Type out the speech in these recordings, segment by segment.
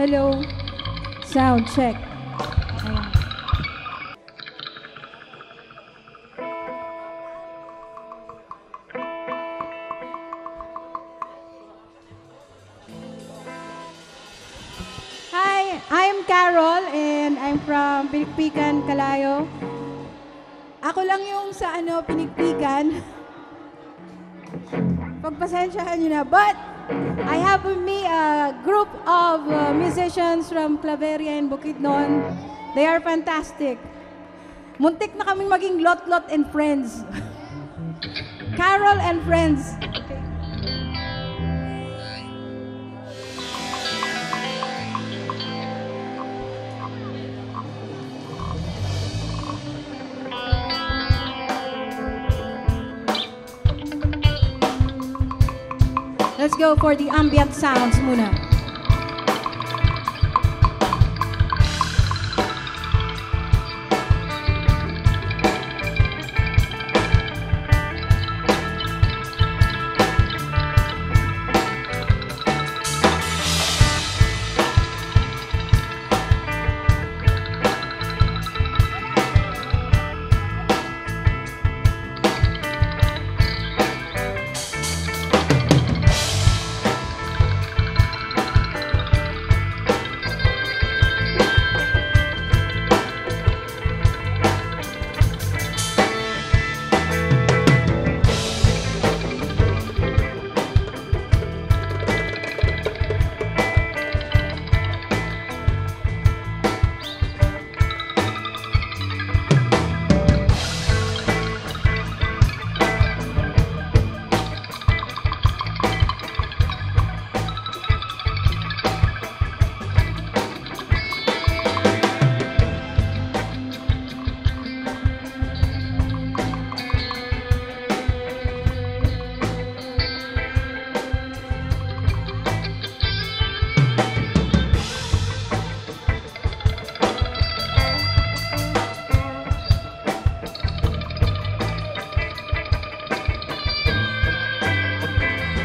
Hello. Sound check. Ayan. Hi, I'm Carol and I'm from Pinikpikan, Calayo. Ako lang yung sa Pinikpikan. Pagpasensyahan nyo na. But I have with me a group of musicians from Claveria and Bukidnon. They are fantastic. Muntik na kaming maging Lot and Friends. Carol and Friends. Okay. Let's go for the ambient sounds muna.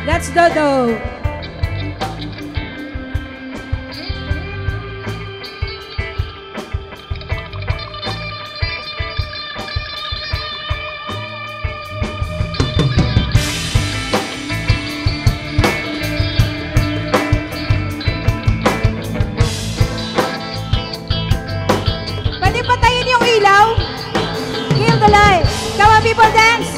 That's Dodo. Pwede patayin yung ilaw? Kill the light. Come on, people, dance.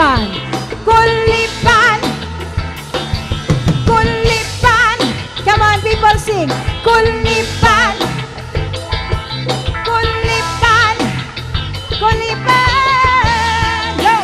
kulipan. Kulipan. Kulipan. Come on, people, sing. Kulipan. Kulipan. Kulipan. Go!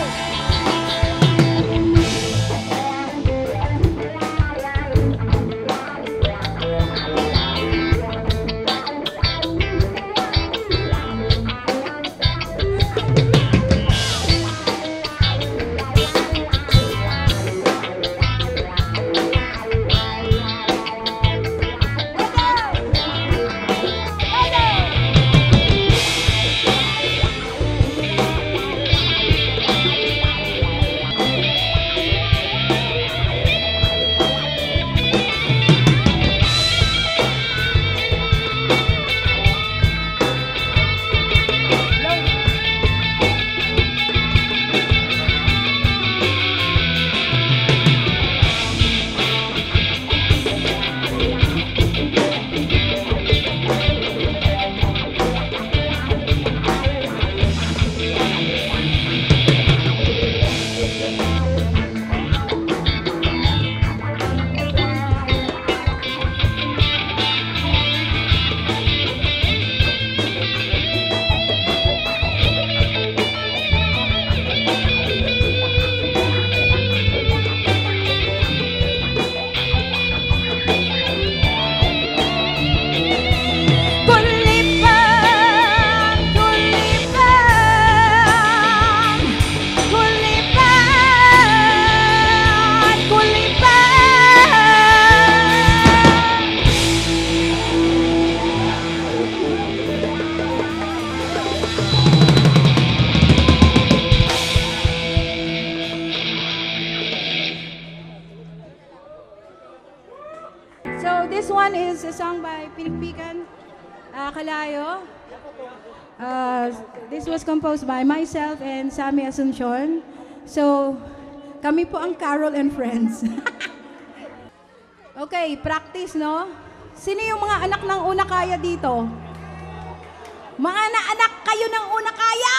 So this one is a song by Pinikpikan Kalayo. This was composed by myself and Sammy Asuncion. So kami po ang Carol and Friends. Okay, practice, no? Sino yung mga anak ng una kaya dito? Mga anak kayo ng una kaya!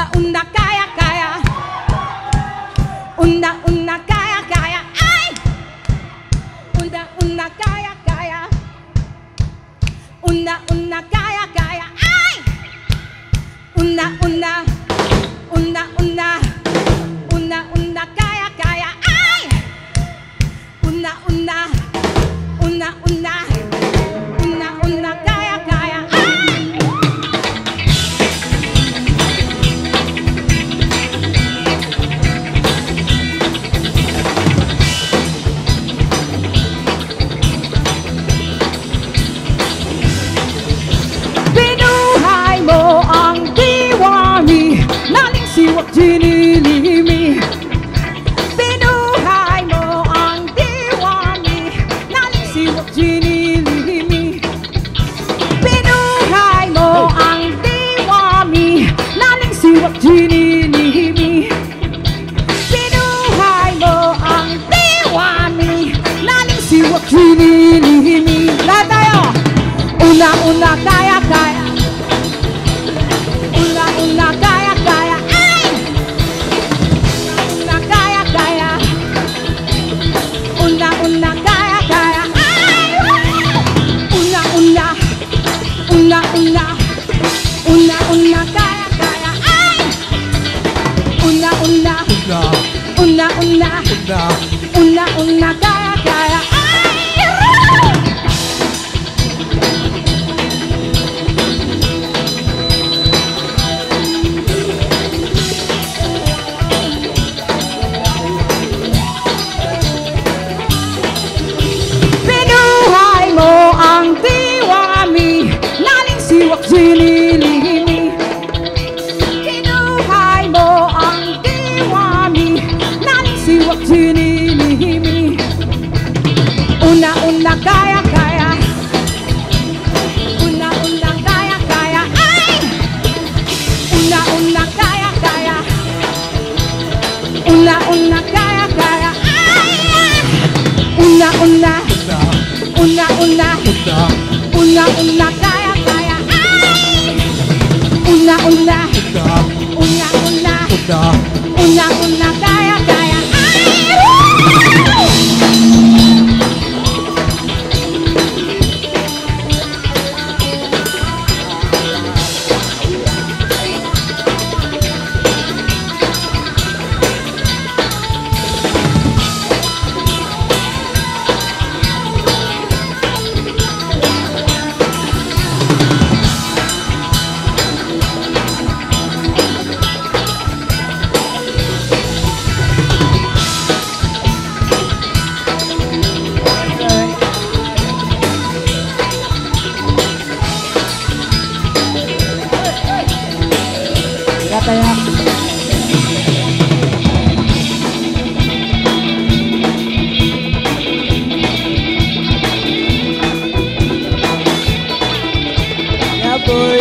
Una kaya kaya, una kaya kaya, ay! Una kaya kaya, una kaya kaya, ay! Una kaya kaya, ay! Una kaya kaya, ay! Siwak dinilimi, binuhay mo ang diwani, naling siwak dinilimi. siwak sinilihimi. Lahat tayo! Una-una, kaya-kaya. Una-una, kaya-kaya. Ay! Una-una, kaya-kaya. Una-una, kaya-kaya. Ay! Una-una. Una-una. Una-una, kaya-kaya. Ay! Una-una. Una-una. Una-una, kaya-kaya. Ay! Pinuhay mo ang diwami, naling siwak sinilihimi. Pinuhay mo ang diwami, naling siwak sinilihimi. Una-una, kaya-kaya. Una-una, kaya-kaya. Ay! Una-una, kaya-kaya. Una-una, kaya-kaya. Ay! Una-una. Una-una. Una-una, kaya-kaya. Ay! Una-una. Una-una. Una-una, kaya-kaya. Ay! Kataya. Yeah, boy.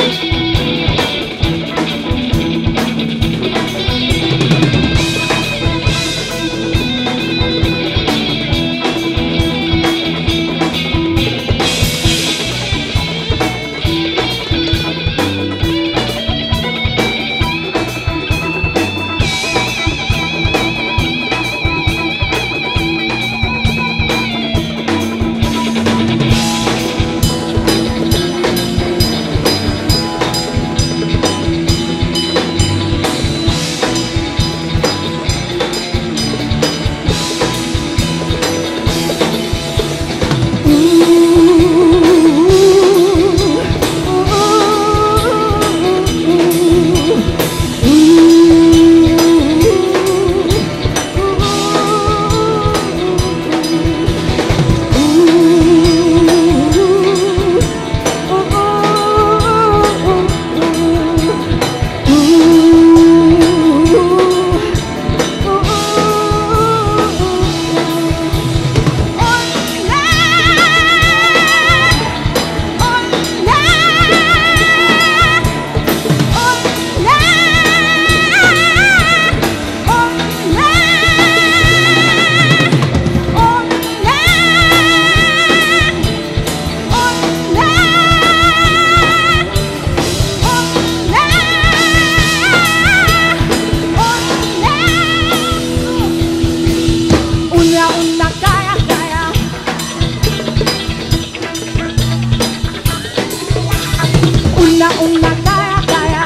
Una-una, kaya-kaya.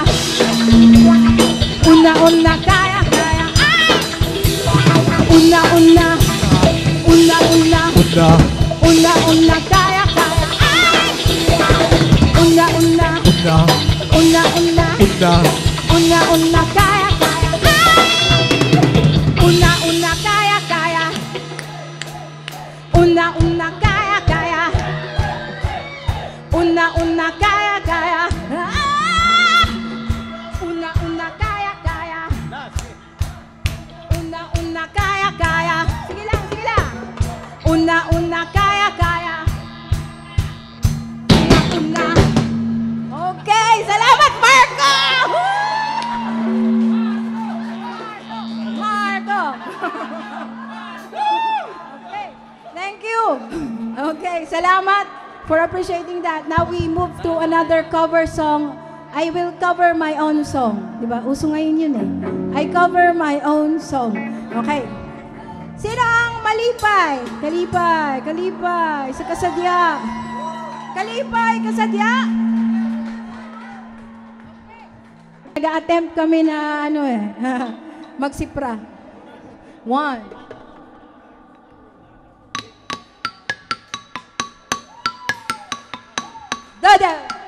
Una-una, kaya-kaya. Una-una. Una-una. Una-una, kaya-kaya. Una-una. Una-una. Una-una, kaya-kaya. Una-una, kaya-kaya. Una-una, kaya-kaya. Una-una, kaya-kaya. Una-una, kaya-kaya. Una-una, kaya-kaya. Sige lang, sige lang. Una-una, kaya-kaya. Una-una. Okay, salamat Marco! Marco! Okay, thank you. Okay, salamat for appreciating that. Now we move to another cover song. I will cover my own song. Diba? Uso ngayon yun eh. I cover my own song. Okay. Sino ang malipay? Kalipay, kalipay, sa kasadya. Kalipay, kasadya. Nag-attempt kami na magsipra. 1. Dada!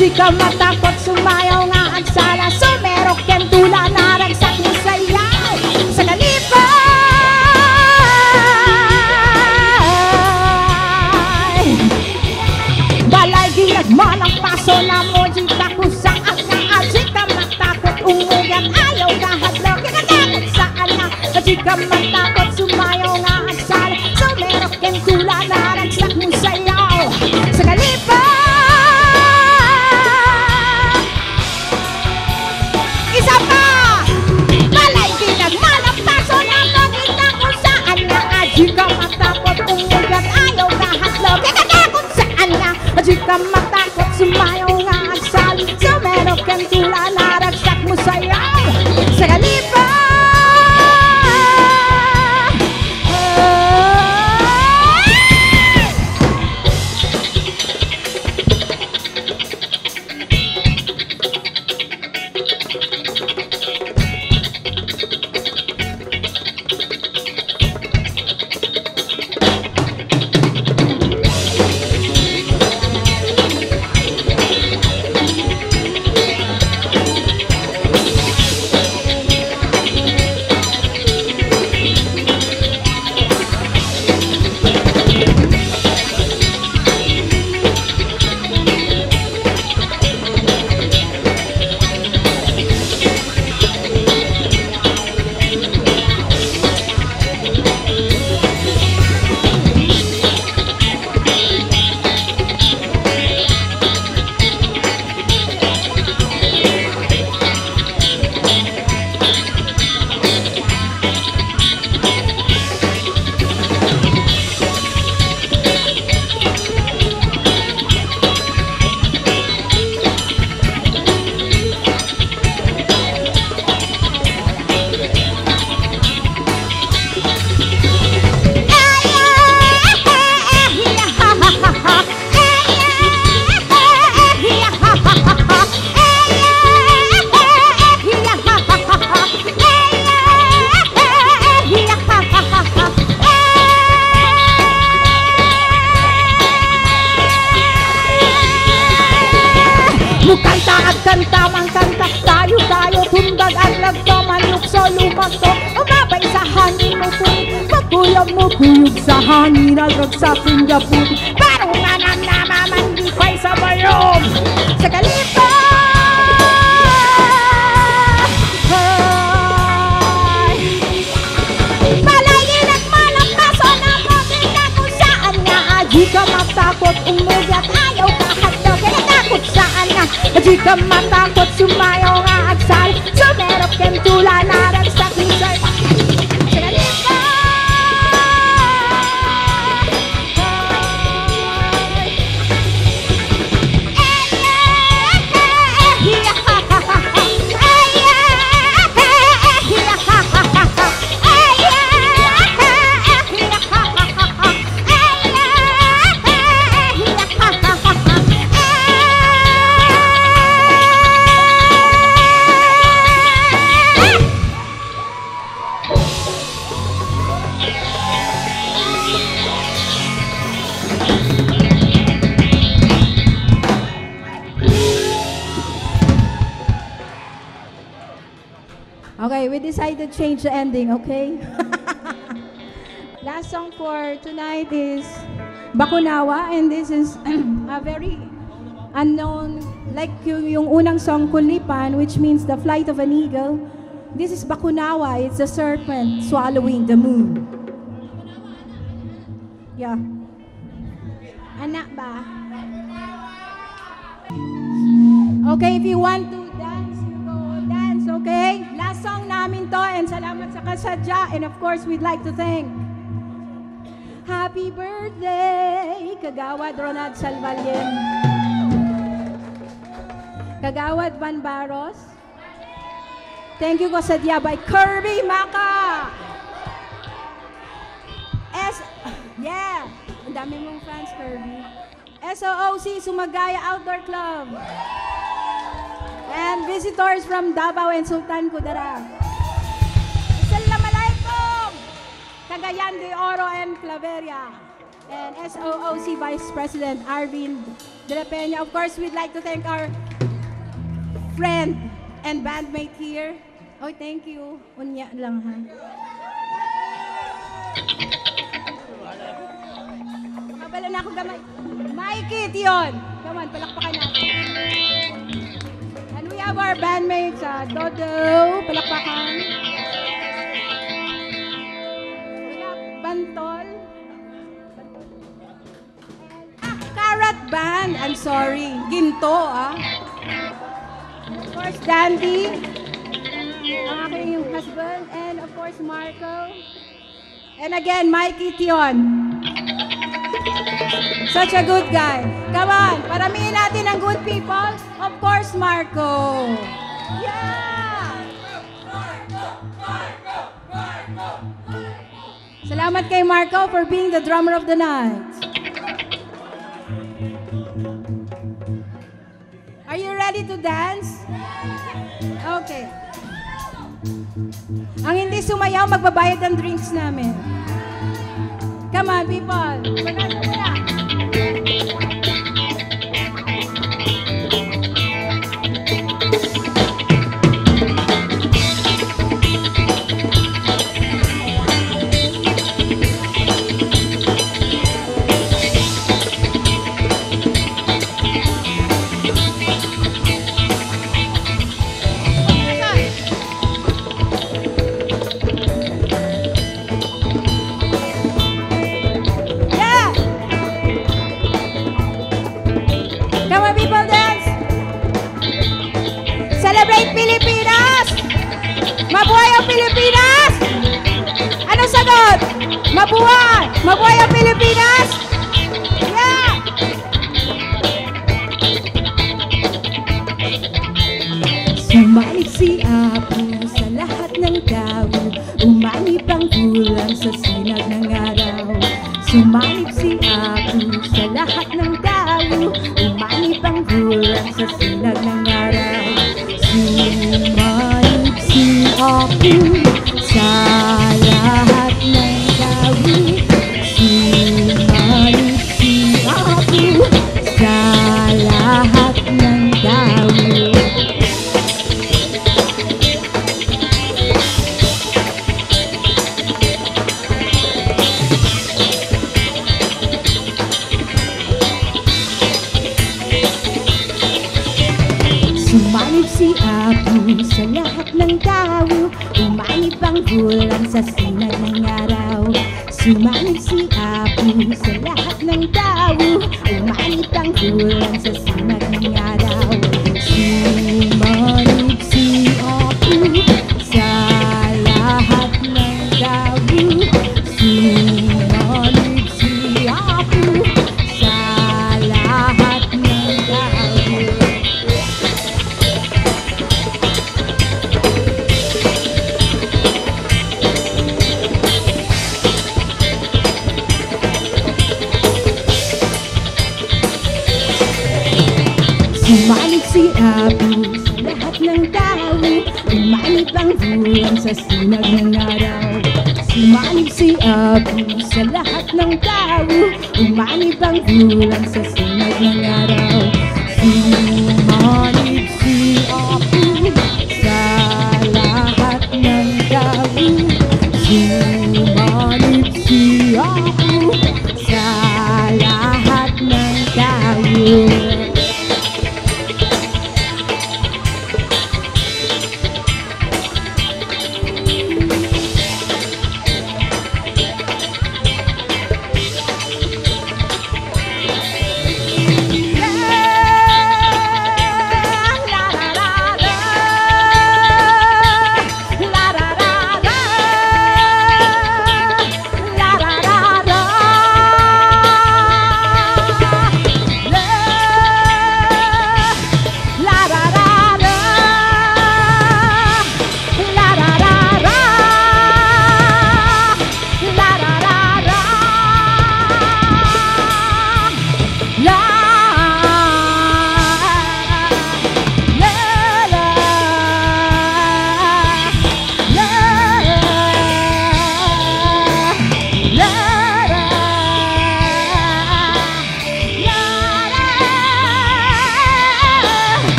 Di ka matakot, sumayaw nga ang sala. Sumerok yan tula na ragsak mo sayaw. Sa kalipay balay ginagmalang paso na mo. Di ka kusaan nga. Di ka matakot, umugat ayaw kahadlok. Di ka takot saan nga. Di ka matakot, sumayaw nga ang sala. Sumerok yan tula na ragsak mo sayaw. Sa kalipay isa pa! Balay ginagmalang paso na maganda kung saan nga. Di ka matakot, umugat ayaw kahadlok. Di ka takot saan nga. Di ka matakot, sumayaw nga ang sali. Sumerok ang tula na ragsak mo sayaw. Sa kalipay Mukanta at kanta, mang kanta, tayo, tundag at lagkaman, lukso, lumanto, umabay sa hangin mo po, mo kuyog sa hangin, alragsak yung gaputi, parang nanang namamandipay sa bayong, sa kalipay. Malayin at malagpaso na mo, tingnan kung saan nga, di ka matakot, umugat, ayaw kahadlaw, kaya takot saan nga. Di ka matakot, sumayaw nga at sal. Sumerok yan tula na ragsak ni sir. Okay, we decided to change the ending, okay? Last song for tonight is Bakunawa, and this is a very unknown, like yung unang song, Kulipan, which means the flight of an eagle. This is Bakunawa, it's a serpent swallowing the moon. Yeah. Anak ba? Okay, if you want to dance, you go dance, okay? Last song namin to, and salamat sa kasadya, and of course, we'd like to thank Happy birthday, Kagawad Ronald Salvalien, Kagawad Van Baros. Thank you, kasadya, by Kirby Maka. Yeah, ang dami mong fans, Kirby. SOOC, Sumagaya Outdoor Club. And visitors from Davao and Sultan Kudarat. Assalamualaikum! Cagayan de Oro and Claveria. And SOOC Vice President Arvin de la Peña. Of course, we'd like to thank our friend and bandmate here. Oh, thank you. Unya lang, ha? Kabala na ako gamay. Mikey, Tion. Come on, palakpakan natin. And we have our bandmates, Dodo, palakpakan. We have Bantol. And, Carrot Band. I'm sorry. Ginto, Of course, Dandy. Ang aking husband. And of course, Marco. And again, Mikey Tion. Such a good guy. Come on, paramihin natin ang good people. Of course, Marco. Yeah! Salamat kay Marco for being the drummer of the night. Are you ready to dance? Okay. Ang hindi sumayaw, magbabayad ng drinks namin. Come on, people. Maganda na. Celebrate Pilipinas! Mabuhay ang Pilipinas! Anong sagot? Mabuhay! Mabuhay ang Pilipinas! Yeah! Sumalit si Apo sa lahat ng tao, umanib ang bulan sa sinag ng araw. Sumalit si Apo sa lahat ng tao, umanib ang bulan sa sinag ng araw. Sumalit si Apo sa lahat ng tao, sumalit si Apo sa lahat ng tao. Sumanib si Apo sa lahat ng tao, umanib ang bulan sa sinag ng araw. Sumanib si Apo sa lahat ng tao, umanib ang bulan sa sinag ng araw. Sumanib si Apo sa lahat ng tao, sumanib si Apo sa lahat ng tao. Sumanib si Apo sa lahat ng tao, umanib ang buwan sa sinag ng araw. Sumanib si Apo sa lahat ng tao, umanib ang buwan sa sinag ng araw.